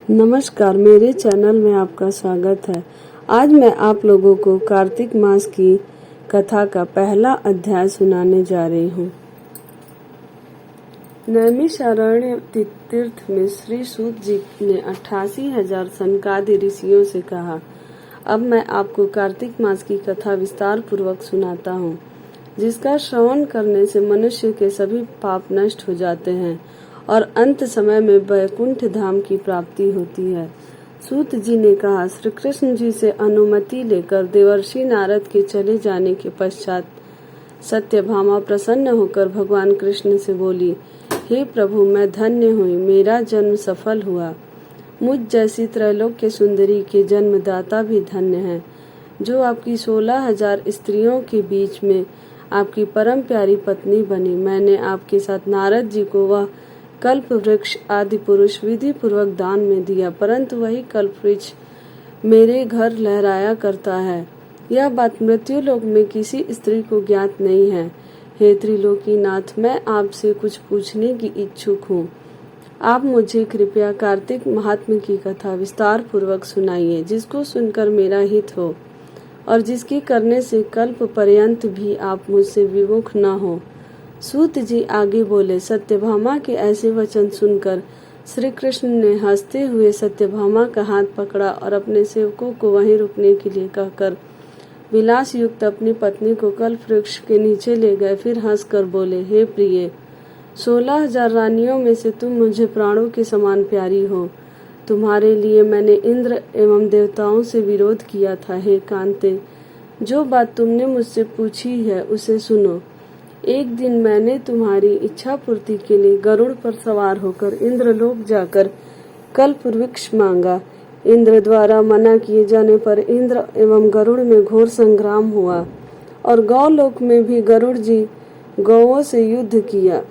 नमस्कार, मेरे चैनल में आपका स्वागत है। आज मैं आप लोगों को कार्तिक मास की कथा का पहला अध्याय सुनाने जा रही हूँ। नैमिषारण्य तीर्थ में श्री सूत जी ने 88,000 सनकादि ऋषियों से कहा, अब मैं आपको कार्तिक मास की कथा विस्तार पूर्वक सुनाता हूँ, जिसका श्रवण करने से मनुष्य के सभी पाप नष्ट हो जाते हैं और अंत समय में वैकुंठ धाम की प्राप्ति होती है। सूत जी ने कहा, श्री कृष्ण जी से अनुमति लेकर देवर्षि नारद के चले जाने के पश्चात सत्यभामा प्रसन्न होकर भगवान कृष्ण से बोली, हे प्रभु, मैं धन्य हुई, मेरा जन्म सफल हुआ। मुझ जैसी त्रैलोक्य सुंदरी के जन्मदाता भी धन्य है, जो आपकी 16,000 स्त्रियों के बीच में आपकी परम प्यारी पत्नी बनी। मैंने आपके साथ नारद जी को वह कल्प वृक्ष आदि पुरुष विधि पूर्वक दान में दिया, परंतु वही कल्प वृक्ष मेरे घर लहराया करता है। यह बात मृत्युलोक में किसी स्त्री को ज्ञात नहीं है। हे त्रिलोकीनाथ, मैं आपसे कुछ पूछने की इच्छुक हूँ। आप मुझे कृपया कार्तिक महात्म्य की कथा विस्तार पूर्वक सुनाइए, जिसको सुनकर मेरा हित हो और जिसकी करने से कल्प पर्यंत भी आप मुझसे विमुख न हो। सूत जी आगे बोले, सत्यभामा के ऐसे वचन सुनकर श्री कृष्ण ने हंसते हुए सत्यभामा का हाथ पकड़ा और अपने सेवकों को वहीं रुकने के लिए कहकर विलास युक्त अपनी पत्नी को कल्प वृक्ष के नीचे ले गए। फिर हंसकर बोले, हे प्रिय, 16,000 रानियों में से तुम मुझे प्राणों के समान प्यारी हो। तुम्हारे लिए मैंने इंद्र एवं देवताओं से विरोध किया था। हे कांते, जो बात तुमने मुझसे पूछी है उसे सुनो। एक दिन मैंने तुम्हारी इच्छा पूर्ति के लिए गरुड़ पर सवार होकर इंद्रलोक जाकर कल्प वृक्ष मांगा। इंद्र द्वारा मना किए जाने पर इंद्र एवं गरुड़ में घोर संग्राम हुआ और गौलोक में भी गरुड़ जी गौओं से युद्ध किया।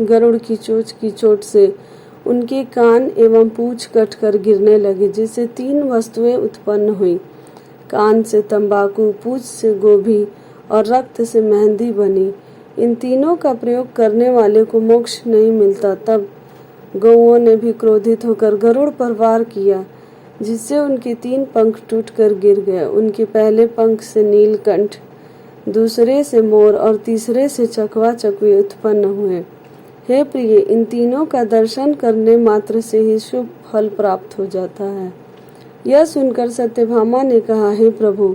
गरुड़ की चोट से उनके कान एवं पूंछ कटकर गिरने लगे, जिससे 3 वस्तुएं उत्पन्न हुई। कान से तंबाकू, पूंछ से गोभी और रक्त से मेहंदी बनी। इन तीनों का प्रयोग करने वाले को मोक्ष नहीं मिलता। तब गौओं ने भी क्रोधित होकर गरुड़ पर वार किया, जिससे उनके 3 पंख टूटकर गिर गए। उनके पहले पंख से नीलकंठ, दूसरे से मोर और तीसरे से चकवा चकवी उत्पन्न हुए। हे प्रिय, इन तीनों का दर्शन करने मात्र से ही शुभ फल प्राप्त हो जाता है। यह सुनकर सत्यभामा ने कहा, हे प्रभु,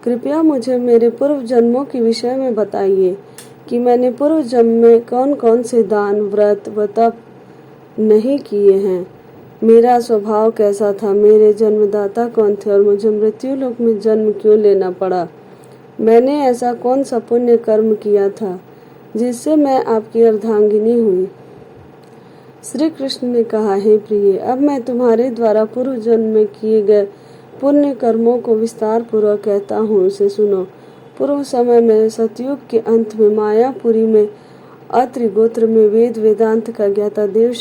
कृपया मुझे मेरे पूर्व जन्मों के विषय में बताइए कि मैंने पूर्व जन्म में कौन कौन से दान, व्रत व तप नहीं किए हैं। मेरा स्वभाव कैसा था, मेरे जन्मदाता कौन थे और मुझे मृत्युलोक में जन्म क्यों लेना पड़ा। मैंने ऐसा कौन सा पुण्य कर्म किया था जिससे मैं आपकी अर्धांगिनी हुई। श्री कृष्ण ने कहा, हे प्रिय, अब मैं तुम्हारे द्वारा पूर्व जन्म में किए गए पुण्य कर्मों को विस्तार पूर्वक कहता हूँ, उसे सुनो। पूर्व समय में सतयुग के अंत में मायापुरी में अत्रि गोत्र में वेद वेदांत का ज्ञाता देव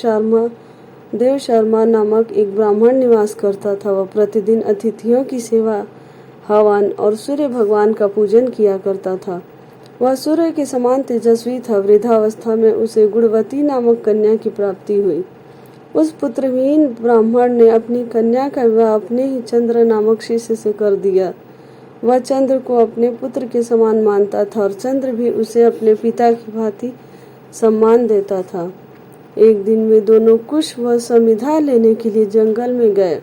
शर्मा नामक एक ब्राह्मण निवास करता था। वह प्रतिदिन अतिथियों की सेवा, हवन और सूर्य भगवान का पूजन किया करता था। वह सूर्य के समान तेजस्वी था। वृद्धावस्था में उसे गुणवती नामक कन्या की प्राप्ति हुई। उस पुत्रहीन ब्राह्मण ने अपनी कन्या का विवाह अपने ही चंद्र नामक शिष्य से कर दिया। वह चंद्र को अपने पुत्र के समान मानता था और चंद्र भी उसे अपने पिता की भांति सम्मान देता था। एक दिन वे दोनों कुश व समिधा लेने के लिए जंगल में गए।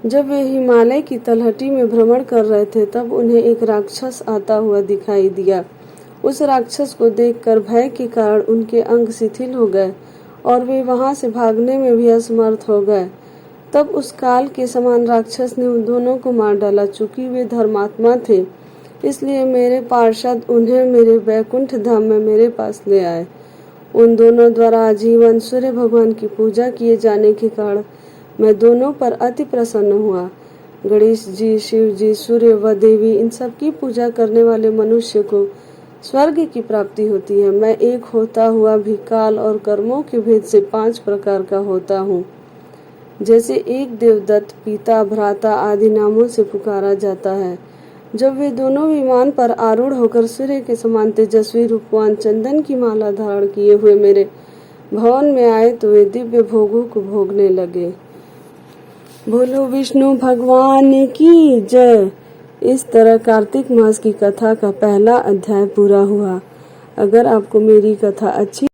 जब वे हिमालय की तलहटी में भ्रमण कर रहे थे, तब उन्हें एक राक्षस आता हुआ दिखाई दिया। उस राक्षस को देखकर भय के कारण उनके अंग शिथिल हो गए और वे वहां से भागने में भी असमर्थ हो गए। तब उस काल के समान राक्षस ने उन दोनों को मार डाला। चूंकि वे धर्मात्मा थे, इसलिए मेरे पार्षद उन्हें मेरे वैकुंठ धाम में मेरे पास ले आए। उन दोनों द्वारा आजीवन सूर्य भगवान की पूजा किए जाने के कारण मैं दोनों पर अति प्रसन्न हुआ। गणेश जी, शिव जी, सूर्य व देवी, इन सब की पूजा करने वाले मनुष्य को स्वर्ग की प्राप्ति होती है। मैं एक होता हुआ भी काल और कर्मों के भेद से 5 प्रकार का होता हूँ। जैसे एक देवदत्त, पिता, भ्राता आदि नामों से पुकारा जाता है। जब वे दोनों विमान पर आरूढ़ होकर सूर्य के समान तेजस्वी रूपवान चंदन की माला धारण किए हुए मेरे भवन में आए तो वे दिव्य भोगों को भोगने लगे। बोलो विष्णु भगवान की जय। इस तरह कार्तिक मास की कथा का पहला अध्याय पूरा हुआ। अगर आपको मेरी कथा अच्छी